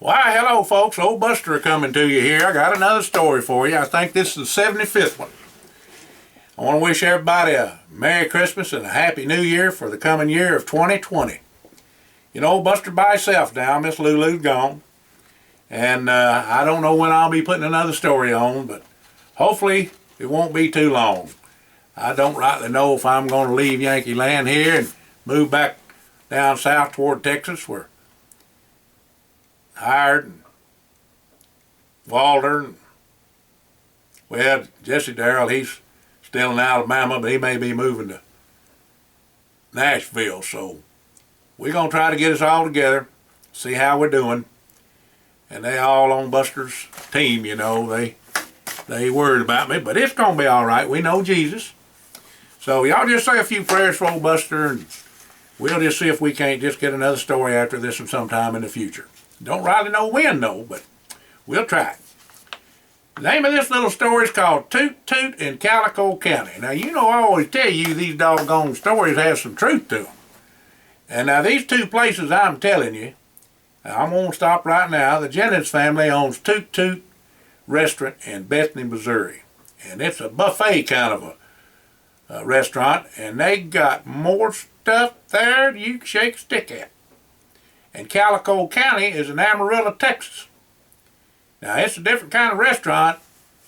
Why, hello folks, old Buster coming to you here. I got another story for you. I think this is the 75th one. I want to wish everybody a Merry Christmas and a Happy New Year for the coming year of 2020. You know, Buster by himself now. Miss Lulu's gone. And I don't know when I'll be putting another story on, but hopefully it won't be too long. I don't rightly know if I'm going to leave Yankee land here and move back down south toward Texas, where Hired and Walter and, well, Jesse Darrell, he's still in Alabama, but he may be moving to Nashville. So we're going to try to get us all together, see how we're doing. And they all on Buster's team, you know. They worried about me, but it's going to be all right. We know Jesus. So y'all just say a few prayers for old Buster, and we'll just see if we can't just get another story after this one sometime in the future. Don't really know when, though, but we'll try. The name of this little story is called Toot, Toot in Calico County. Now, you know I always tell you these doggone stories have some truth to them. And now these two places I'm telling you, I'm going to stop right now. The Jennings family owns Toot Toot Restaurant in Bethany, Missouri. And it's a buffet kind of a restaurant, and they got more stuff there than you can shake a stick at. And Calico County is in Amarillo, Texas. Now, it's a different kind of restaurant.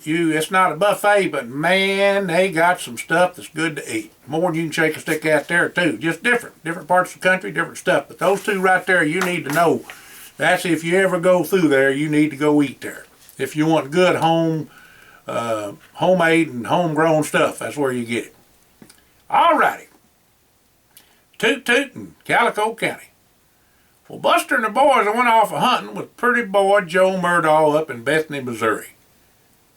It's not a buffet, but man, they got some stuff that's good to eat. More than you can shake a stick at there, too. Just different parts of the country, different stuff. But those two right there, you need to know. That's if you ever go through there, you need to go eat there. If you want good homemade and homegrown stuff, that's where you get it. All righty. Toot Toot in Calico County. Well, Buster and the boys went off hunting with Pretty Boy Joe Murdaugh up in Bethany, Missouri.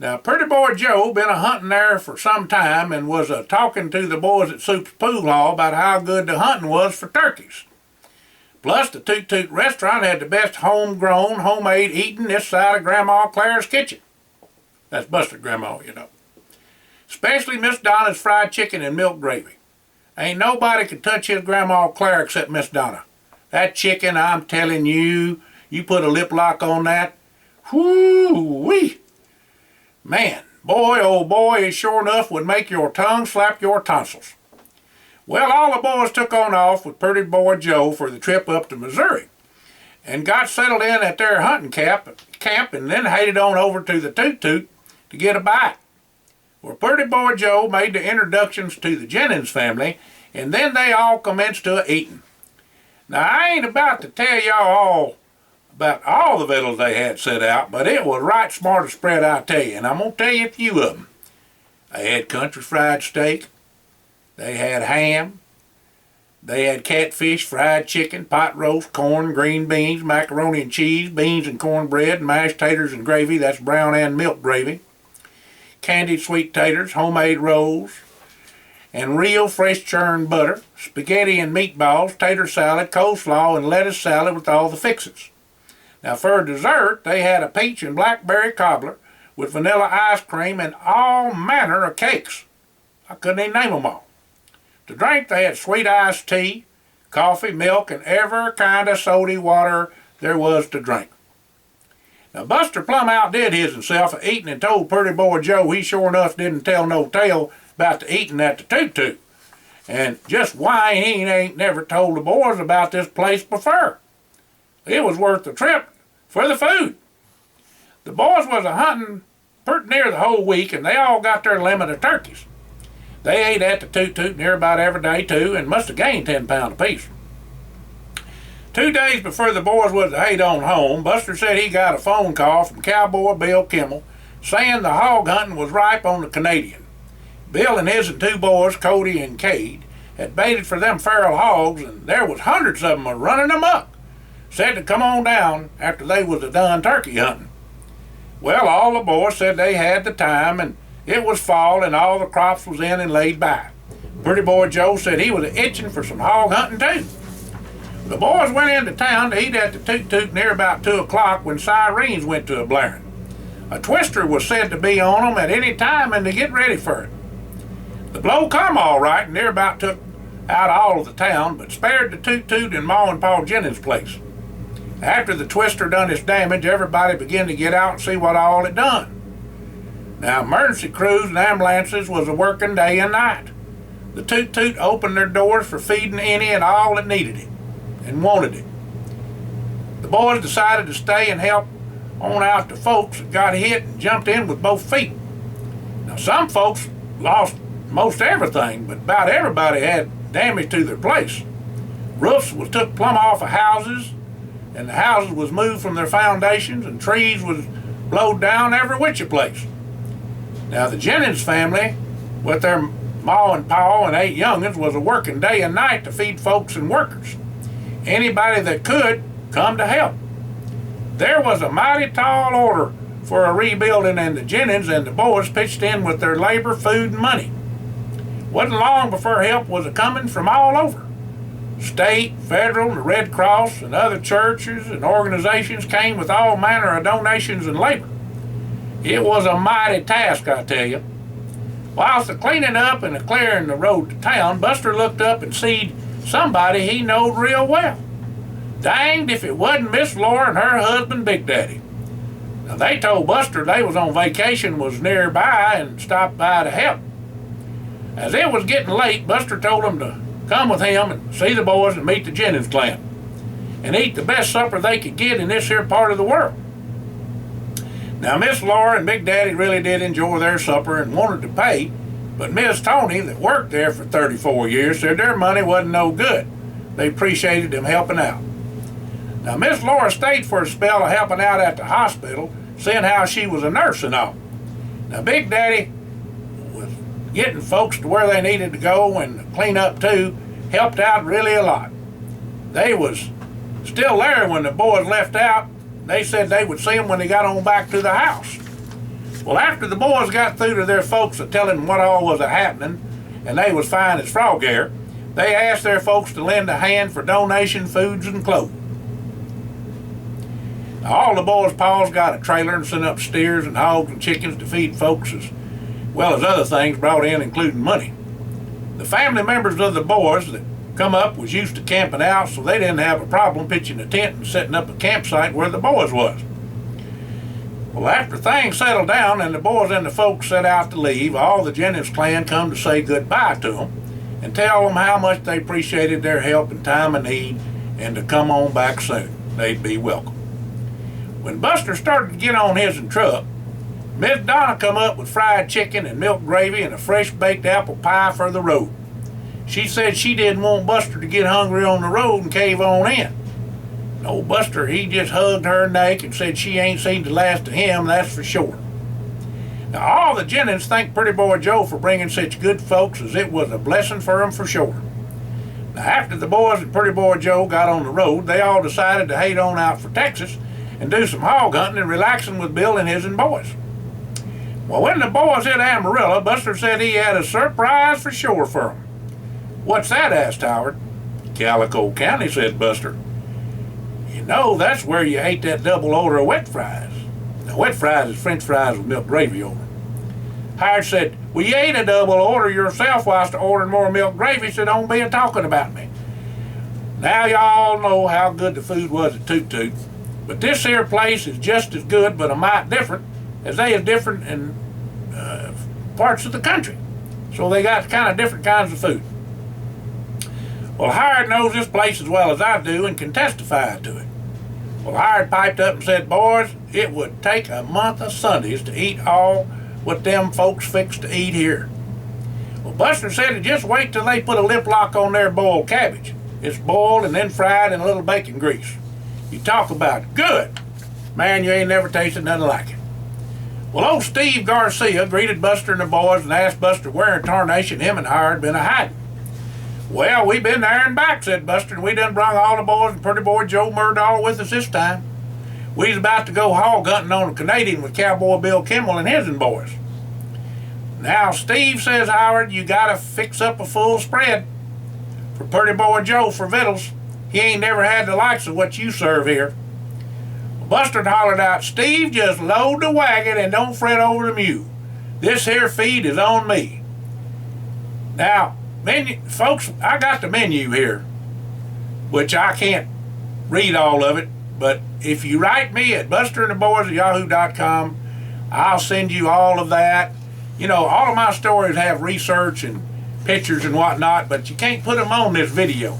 Now, Pretty Boy Joe been hunting there for some time and was talking to the boys at Soup's Pool Hall about how good the hunting was for turkeys. Plus, the Toot Toot restaurant had the best homegrown, homemade eating this side of Grandma Claire's kitchen. That's Buster's grandma, you know. Especially Miss Donna's fried chicken and milk gravy. Ain't nobody can touch his Grandma Claire except Miss Donna. That chicken, I'm telling you, you put a lip lock on that, whoo-wee. Man, boy, oh boy, it sure enough would make your tongue slap your tonsils. Well, all the boys took on off with Pretty Boy Joe for the trip up to Missouri and got settled in at their hunting camp and then headed on over to the Toot Toot to get a bite. Well, Pretty Boy Joe made the introductions to the Jennings family, and then they all commenced to eating. Now, I ain't about to tell y'all all about all the victuals they had set out, but it was right smart a spread, I tell you, and I'm going to tell you a few of them. They had country fried steak, they had ham, they had catfish, fried chicken, pot roast, corn, green beans, macaroni and cheese, beans and cornbread, mashed taters and gravy, that's brown and milk gravy, candied sweet taters, homemade rolls, and real fresh churned butter, spaghetti and meatballs, tater salad, coleslaw, and lettuce salad with all the fixings. Now for dessert, they had a peach and blackberry cobbler with vanilla ice cream and all manner of cakes. I couldn't even name them all. To drink, they had sweet iced tea, coffee, milk, and every kind of sody water there was to drink. Now Buster plumb outdid himself at eating and told Pretty Boy Joe he sure enough didn't tell no tale about the eating at the Toot Toot. And just why he ain't never told the boys about this place before. It was worth the trip for the food. The boys was hunting pretty near the whole week, and they all got their limit of turkeys. They ate at the Toot Toot near about every day too, and must have gained 10 pounds apiece. 2 days before the boys was to head on home, Buster said he got a phone call from Cowboy Bill Kimmel saying the hog hunting was ripe on the Canadian. Bill and his 2 boys, Cody and Cade, had baited for them feral hogs, and there was hundreds of them running amok. Said to come on down after they was done turkey hunting. Well, all the boys said they had the time, and it was fall, and all the crops was in and laid by. Pretty Boy Joe said he was itching for some hog hunting too. The boys went into town to eat at the Toot Toot near about 2 o'clock when sirens went to a blaring. A twister was said to be on them at any time and to get ready for it. The blow come all right and near about took out all of the town, but spared the Toot Toot and Ma and Pa Jennings' place. After the twister done its damage, everybody began to get out and see what all it done. Now, emergency crews and ambulances was a working day and night. The Toot Toot opened their doors for feeding any and all that needed it and wanted it. The boys decided to stay and help on out to folks that got hit and jumped in with both feet. Now, some folks lost most everything, but about everybody had damage to their place. Roofs was took plumb off of houses, and the houses was moved from their foundations, and trees was blowed down every which place. Now, the Jennings family, with their ma and pa and 8 young'uns, was a working day and night to feed folks and workers. Anybody that could come to help. There was a mighty tall order for a rebuilding, and the Jennings and the boys pitched in with their labor, food, and money. Wasn't long before help was a-coming from all over. State, federal, the Red Cross, and other churches and organizations came with all manner of donations and labor. It was a mighty task, I tell you. Whilst the cleaning up and the clearing the road to town, Buster looked up and seed somebody he knowed real well. Danged if it wasn't Miss Laura and her husband Big Daddy. Now, they told Buster they was on vacation, was nearby, and stopped by to help. As it was getting late, Buster told them to come with him and see the boys and meet the Jennings clan and eat the best supper they could get in this here part of the world. Now, Miss Laura and Big Daddy really did enjoy their supper and wanted to pay, but Miss Tony, that worked there for 34 years, said their money wasn't no good. They appreciated them helping out. Now, Miss Laura stayed for a spell of helping out at the hospital, seeing how she was a nurse and all. Now, Big Daddy was getting folks to where they needed to go and clean up too, helped out really a lot. They was still there when the boys left out. They said they would see them when they got on back to the house. Well, after the boys got through to their folks of telling them what all was a-happening, and they was fine as frog hair, they asked their folks to lend a hand for donation foods and clothes. Now, all the boys' paws got a trailer and sent up steers and hogs and chickens to feed folks, as well as other things brought in, including money. The family members of the boys that come up was used to camping out, so they didn't have a problem pitching a tent and setting up a campsite where the boys was. Well, after things settled down and the boys and the folks set out to leave, all the Jennings clan come to say goodbye to them and tell them how much they appreciated their help in time of need and to come on back soon. They'd be welcome. When Buster started to get on his truck, Miss Donna come up with fried chicken and milk gravy and a fresh baked apple pie for the road. She said she didn't want Buster to get hungry on the road and cave on in. And old Buster, he just hugged her neck and said she ain't seen the last of him, that's for sure. Now, all the Jennings thanked Pretty Boy Joe for bringing such good folks, as it was a blessing for him for sure. Now, after the boys and Pretty Boy Joe got on the road, they all decided to head on out for Texas and do some hog hunting and relaxing with Bill and his boys. Well, when the boys hit Amarillo, Buster said he had a surprise for sure for them. "What's that?" asked Howard. "Calico County," said Buster. "You know, that's where you ate that double order of wet fries." Now, wet fries is French fries with milk gravy over. Howard said, "Well, you ate a double order yourself whilst ordering more milk gravy, so don't be a-talking about me." Now, y'all know how good the food was at Toot Toot, but this here place is just as good, but a mite different, as they is different in parts of the country. So they got kind of different kinds of food. Well, Howard knows this place as well as I do and can testify to it. Well, Howard piped up and said, "Boys, it would take a month of Sundays to eat all what them folks fixed to eat here." Well, Buster said to just wait till they put a lip lock on their boiled cabbage. It's boiled and then fried in a little bacon grease. You talk about good. Man, you ain't never tasted nothing like it. Well, old Steve Garcia greeted Buster and the boys and asked Buster where in tarnation him and Howard been a-hiding. "Well, we been there and back," said Buster, "and we done brung all the boys and Pretty Boy Joe Murdahl with us this time. We's about to go hog hunting on a Canadian with Cowboy Bill Kimmel and his boys." "Now, Steve," says Howard, "you gotta fix up a full spread for Pretty Boy Joe for victuals. He ain't never had the likes of what you serve here." Buster hollered out, "Steve, just load the wagon and don't fret over the mule. This here feed is on me." Now, folks, I got the menu here, which I can't read all of it, But if you write me at busterandtheboys@yahoo.com, I'll send you all of that. You know, all of my stories have research and pictures and whatnot, but you can't put them on this video.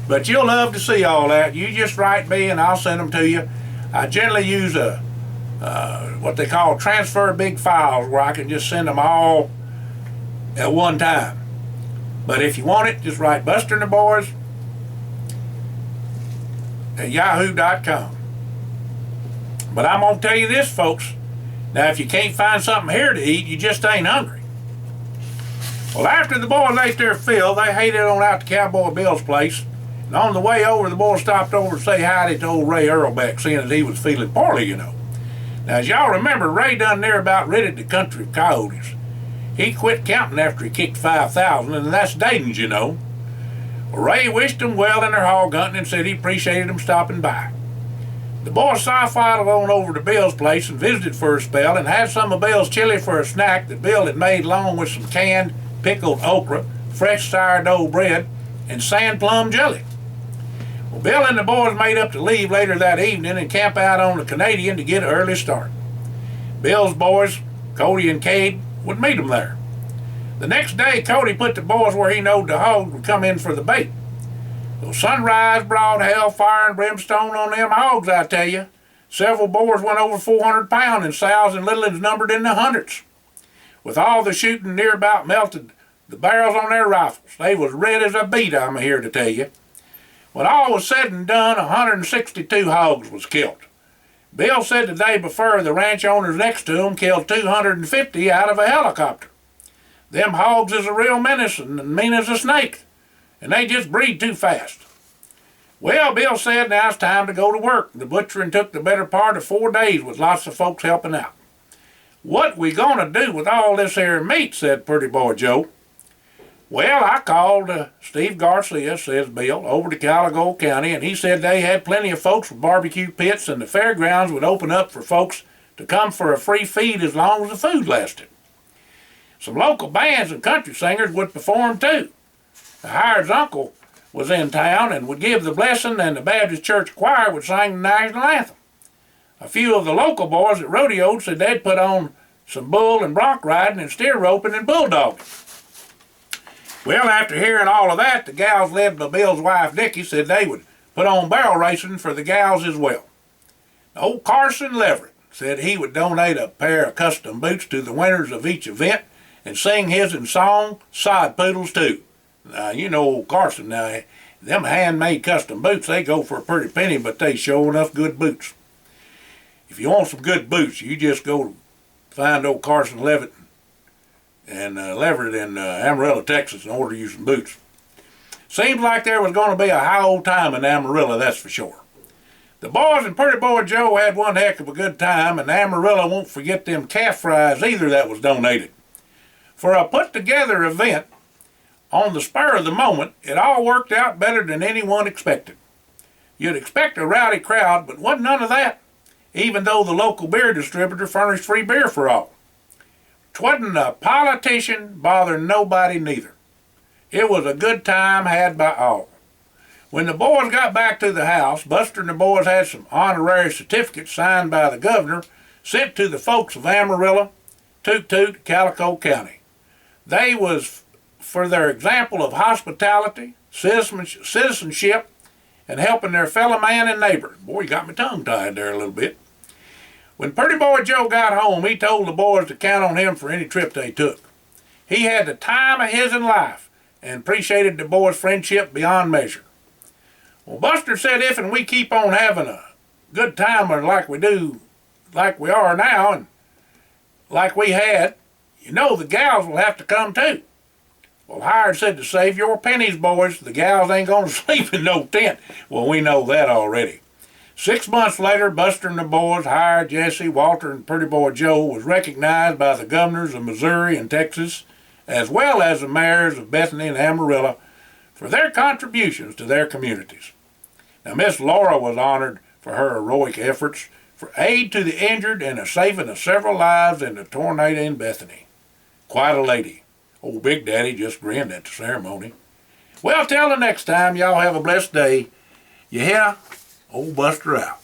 But you'll love to see all that. You just write me and I'll send them to you. I generally use what they call transfer big files, where I can just send them all at one time. But if you want it, just write busterandtheboys@yahoo.com. But I'm going to tell you this, folks. Now, if you can't find something here to eat, you just ain't hungry. Well, after the boys ate their fill, they headed on out to Cowboy Bill's place. And on the way over, the boys stopped over to say howdy to old Ray Earlbeck, seeing as he was feeling poorly, you know. Now, as y'all remember, Ray done near about ridded the country of coyotes. He quit counting after he kicked 5,000, and that's Dayton's, you know. Well, Ray wished them well in their hog hunting and said he appreciated them stopping by. The boys sidled on over to Bill's place and visited for a spell and had some of Bill's chili for a snack that Bill had made along with some canned pickled okra, fresh sourdough bread, and sand plum jelly. Well, Bill and the boys made up to leave later that evening and camp out on the Canadian to get an early start. Bill's boys, Cody and Cade, would meet them there. The next day, Cody put the boys where he knowed the hogs would come in for the bait. Well, sunrise brought hellfire and brimstone on them hogs, I tell you. Several boars went over 400 pounds, and sows and littlings numbered in the hundreds. With all the shooting near about melted the barrels on their rifles. They was red as a beet, I'm here to tell you. When all was said and done, 162 hogs was killed. Bill said the day before the ranch owners next to him killed 250 out of a helicopter. Them hogs is a real menace and mean as a snake, and they just breed too fast. Well, Bill said now it's time to go to work. The butchering took the better part of 4 days with lots of folks helping out. What we gonna do with all this here meat, said Pretty Boy Joe. Well, I called Steve Garcia, says Bill, over to Calico County, and he said they had plenty of folks with barbecue pits and the fairgrounds would open up for folks to come for a free feed as long as the food lasted. Some local bands and country singers would perform too. The hired's uncle was in town and would give the blessing, and the Baptist church choir would sing the national anthem. A few of the local boys at rodeo said they'd put on some bull and bronc riding and steer roping and bulldogging. Well, after hearing all of that, the gals led by Bill's wife Dickie said they would put on barrel racing for the gals as well. Old Carson Leverett said he would donate a pair of custom boots to the winners of each event and sing his in song side poodles too. Now, you know old Carson, now, them handmade custom boots, they go for a pretty penny, but they sure enough good boots. If you want some good boots, you just go find old Carson Leverett in Amarillo, Texas, and order you some boots. Seems like there was going to be a high old time in Amarillo, that's for sure. The boys and Pretty Boy Joe had one heck of a good time, and Amarillo won't forget them calf fries either that was donated. For a put-together event, on the spur of the moment, it all worked out better than anyone expected. You'd expect a rowdy crowd, but wasn't none of that, even though the local beer distributor furnished free beer for all. 'Twasn't a politician bothering nobody neither. It was a good time had by all. When the boys got back to the house, Buster and the boys had some honorary certificates signed by the governor sent to the folks of Amarillo, Toot, Calico County. They was for their example of hospitality, citizenship, and helping their fellow man and neighbor. Boy, you got me tongue-tied there a little bit. When Pretty Boy Joe got home, he told the boys to count on him for any trip they took. He had the time of his life and appreciated the boys' friendship beyond measure. Well, Buster said if and we keep on having a good time like we are now, and like we had, you know the gals will have to come too. Well, Hired said to save your pennies, boys. The gals ain't going to sleep in no tent. Well, we know that already. 6 months later, Buster and the boys, Hired, Jesse, Walter, and Pretty Boy Joe, was recognized by the governors of Missouri and Texas, as well as the mayors of Bethany and Amarillo, for their contributions to their communities. Now, Miss Laura was honored for her heroic efforts for aid to the injured and the saving of several lives in the tornado in Bethany. Quite a lady. Old Big Daddy just grinned at the ceremony. Well, till the next time, y'all have a blessed day. You hear? Old Buster out.